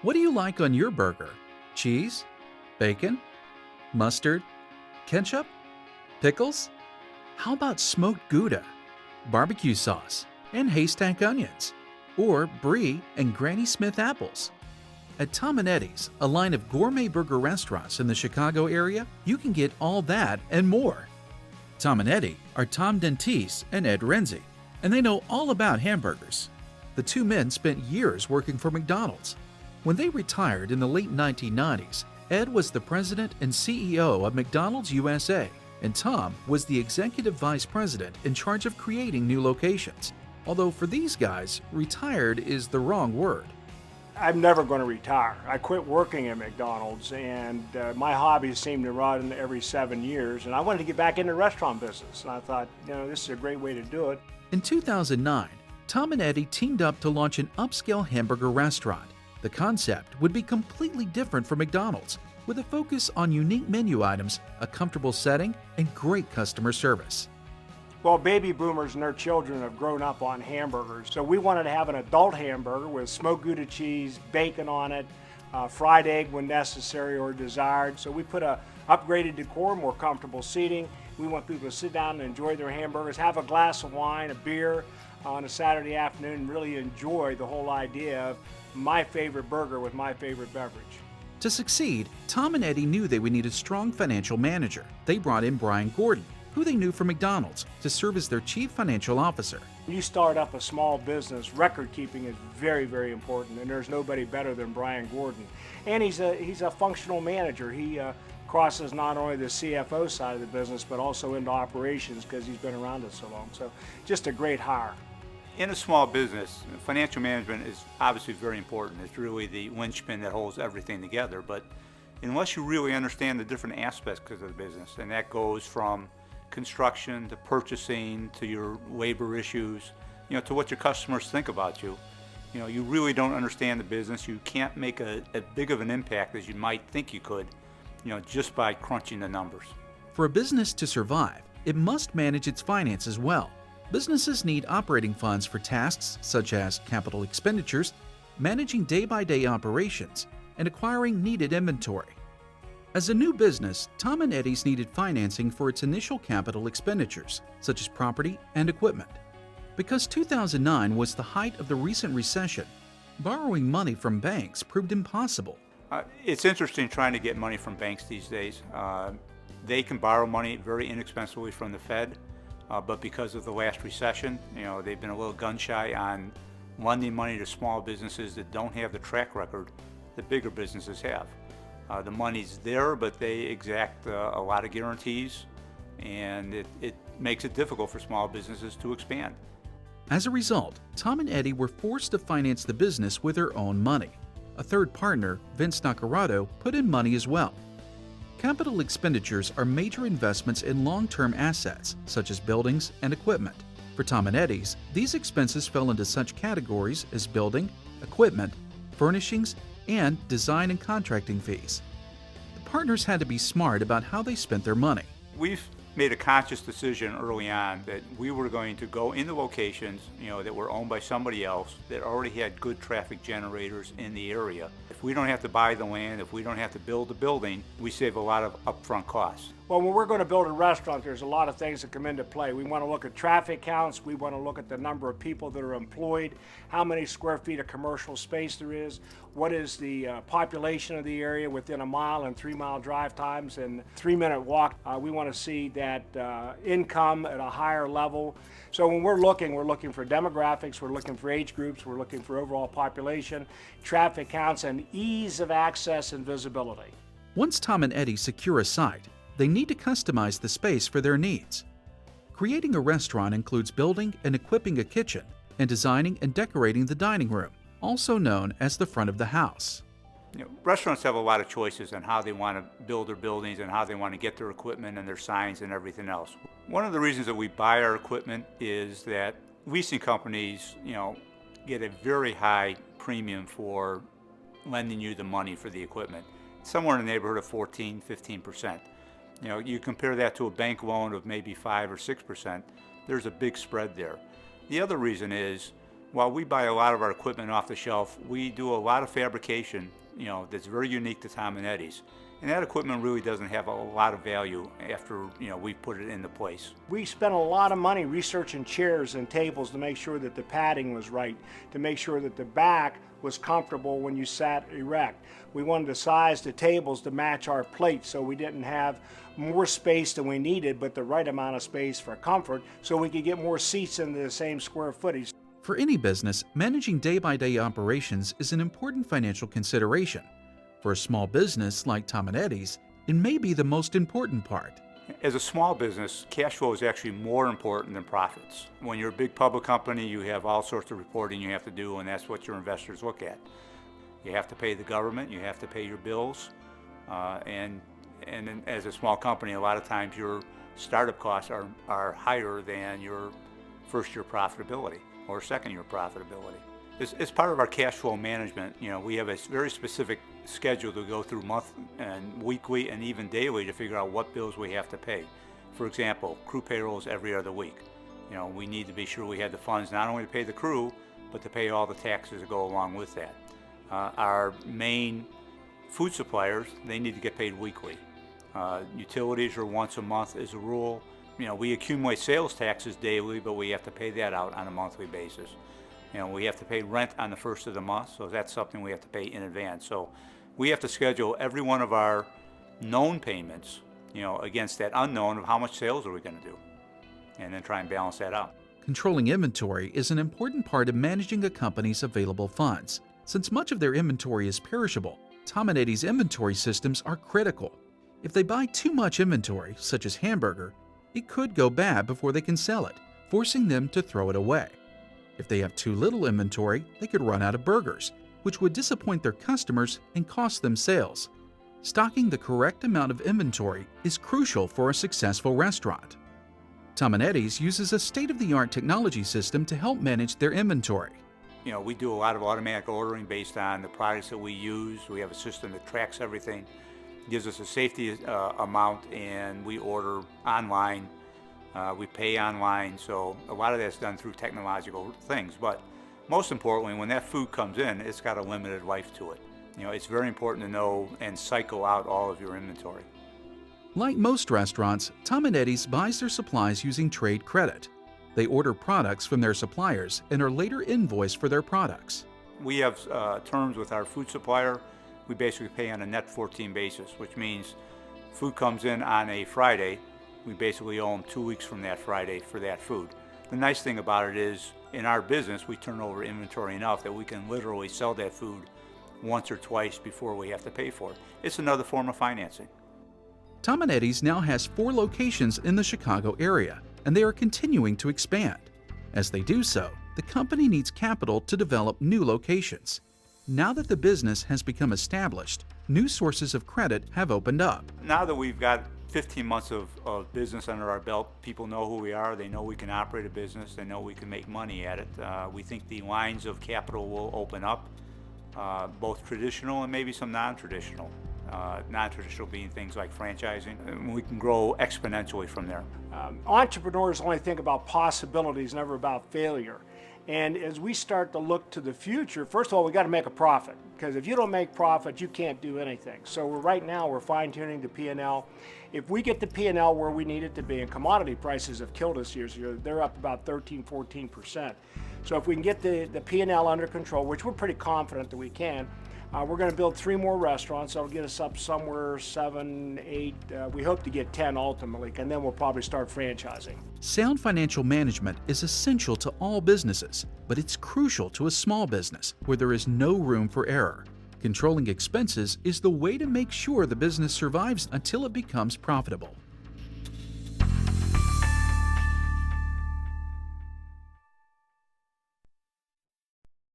What do you like on your burger? Cheese? Bacon? Mustard? Ketchup? Pickles? How about smoked Gouda, barbecue sauce, and haystack onions? Or Brie and Granny Smith apples? At Tom and Eddie's, a line of gourmet burger restaurants in the Chicago area, you can get all that and more. Tom and Eddie are Tom Dentise and Ed Renzi, and they know all about hamburgers. The two men spent years working for McDonald's. When they retired in the late 1990s, Ed was the president and CEO of McDonald's USA, and Tom was the executive vice president in charge of creating new locations. Although for these guys, retired is the wrong word. I'm never going to retire. I quit working at McDonald's, and my hobbies seem to run every 7 years, and I wanted to get back into the restaurant business. And I thought, this is a great way to do it. In 2009, Tom and Eddie teamed up to launch an upscale hamburger restaurant. The concept would be completely different from McDonald's, with a focus on unique menu items, a comfortable setting, and great customer service. Well, baby boomers and their children have grown up on hamburgers, so we wanted to have an adult hamburger with smoked Gouda cheese, bacon on it, fried egg when necessary or desired. So we put a upgraded decor, more comfortable seating. We want people to sit down and enjoy their hamburgers, have a glass of wine, a beer on a Saturday afternoon, and really enjoy the whole idea of my favorite burger with my favorite beverage. To succeed, Tom and Eddie knew they would need a strong financial manager. They brought in Brian Gordon, who they knew from McDonald's, to serve as their chief financial officer. When you start up a small business, record keeping is very, very important, and there's nobody better than Brian Gordon. And he's a functional manager. He crosses not only the CFO side of the business, but also into operations because he's been around it so long. So just a great hire. In a small business, financial management is obviously very important. It's really the linchpin that holds everything together. But unless you really understand the different aspects of the business, and that goes from construction to purchasing to your labor issues, to what your customers think about you, you really don't understand the business. You can't make a big of an impact as you might think you could, just by crunching the numbers. For a business to survive, it must manage its finances well. Businesses need operating funds for tasks such as capital expenditures, managing day-by-day operations, and acquiring needed inventory. As a new business, Tom and Eddie's needed financing for its initial capital expenditures, such as property and equipment. Because 2009 was the height of the recent recession, borrowing money from banks proved impossible. It's interesting trying to get money from banks these days. They can borrow money very inexpensively from the Fed, but because of the last recession, they've been a little gun-shy on lending money to small businesses that don't have the track record that bigger businesses have. The money's there, but they exact a lot of guarantees, and it makes it difficult for small businesses to expand. As a result, Tom and Eddie were forced to finance the business with their own money. A third partner, Vince Nacarado, put in money as well. Capital expenditures are major investments in long-term assets, such as buildings and equipment. For Tom and Eddie's, these expenses fell into such categories as building, equipment, furnishings, and design and contracting fees. The partners had to be smart about how they spent their money. We've made a conscious decision early on that we were going to go into locations, that were owned by somebody else that already had good traffic generators in the area. If we don't have to buy the land, if we don't have to build the building, we save a lot of upfront costs. Well, when we're going to build a restaurant, there's a lot of things that come into play. We want to look at traffic counts, we want to look at the number of people that are employed, how many square feet of commercial space there is, what is the population of the area within a mile and 3-mile drive times and 3-minute walk. We want to see that income at a higher level. So when we're looking for demographics, we're looking for age groups, we're looking for overall population, traffic counts, and ease of access and visibility. Once Tom and Eddie secure a site, they need to customize the space for their needs. Creating a restaurant includes building and equipping a kitchen and designing and decorating the dining room, also known as the front of the house. Restaurants have a lot of choices on how they want to build their buildings and how they want to get their equipment and their signs and everything else. One of the reasons that we buy our equipment is that leasing companies, get a very high premium for lending you the money for the equipment, somewhere in the neighborhood of 14–15%. You compare that to a bank loan of maybe 5 or 6%, there's a big spread there. The other reason is While we buy a lot of our equipment off the shelf, we do a lot of fabrication, that's very unique to Tom and Eddie's. And that equipment really doesn't have a lot of value after, we put it into place. We spent a lot of money researching chairs and tables to make sure that the padding was right, to make sure that the back was comfortable when you sat erect. We wanted to size the tables to match our plates so we didn't have more space than we needed, but the right amount of space for comfort so we could get more seats into the same square footage. For any business, managing day-by-day operations is an important financial consideration. For a small business like Tom and Eddie's, it may be the most important part. As a small business, cash flow is actually more important than profits. When you're a big public company, you have all sorts of reporting you have to do, and that's what your investors look at. You have to pay the government, you have to pay your bills, and then as a small company, a lot of times your startup costs are higher than your first year profitability or second year profitability. As part of our cash flow management, we have a very specific schedule to go through month and weekly and even daily to figure out what bills we have to pay. For example, crew payrolls every other week. We need to be sure we have the funds not only to pay the crew, but to pay all the taxes that go along with that. Our main food suppliers, they need to get paid weekly. Utilities are once a month as a rule. We accumulate sales taxes daily, but we have to pay that out on a monthly basis. We have to pay rent on the first of the month, so that's something we have to pay in advance. So we have to schedule every one of our known payments, against that unknown of how much sales are we going to do, and then try and balance that out. Controlling inventory is an important part of managing a company's available funds. Since much of their inventory is perishable, Tom and Eddie's inventory systems are critical. If they buy too much inventory, such as hamburger, it could go bad before they can sell it, forcing them to throw it away. If they have too little inventory, they could run out of burgers, which would disappoint their customers and cost them sales. Stocking the correct amount of inventory is crucial for a successful restaurant. Tom and Eddie's uses a state-of-the-art technology system to help manage their inventory. We do a lot of automatic ordering based on the products that we use. We have a system that tracks everything, gives us a safety amount, and we order online. We pay online, so a lot of that's done through technological things. But most importantly, when that food comes in, it's got a limited life to it. It's very important to know and cycle out all of your inventory. Like most restaurants, Tom and Eddie's buys their supplies using trade credit. They order products from their suppliers and are later invoiced for their products. We have terms with our food supplier. We basically pay on a net 14 basis, which means food comes in on a Friday, we basically owe them 2 weeks from that Friday for that food. The nice thing about it is, in our business, we turn over inventory enough that we can literally sell that food once or twice before we have to pay for it. It's another form of financing. Tom and Eddie's now has 4 locations in the Chicago area, and they are continuing to expand. As they do so, the company needs capital to develop new locations. Now that the business has become established, new sources of credit have opened up. Now that we've got 15 months of business under our belt, people know who we are, they know we can operate a business, they know we can make money at it. We think the lines of capital will open up, both traditional and maybe some non-traditional. Non-traditional being things like franchising, and we can grow exponentially from there. Entrepreneurs only think about possibilities, never about failure. And as we start to look to the future, first of all, we got to make a profit, because if you don't make profit, you can't do anything. So right now we're fine-tuning the P&L. If we get the P&L where we need it to be, and commodity prices have killed us years ago, they're up about 13–14%. So if we can get the P&L under control, which we're pretty confident that we can, we're going to build 3 more restaurants. That'll get us up somewhere 7, 8. We hope to get 10 ultimately, and then we'll probably start franchising. Sound financial management is essential to all businesses, but it's crucial to a small business where there is no room for error. Controlling expenses is the way to make sure the business survives until it becomes profitable.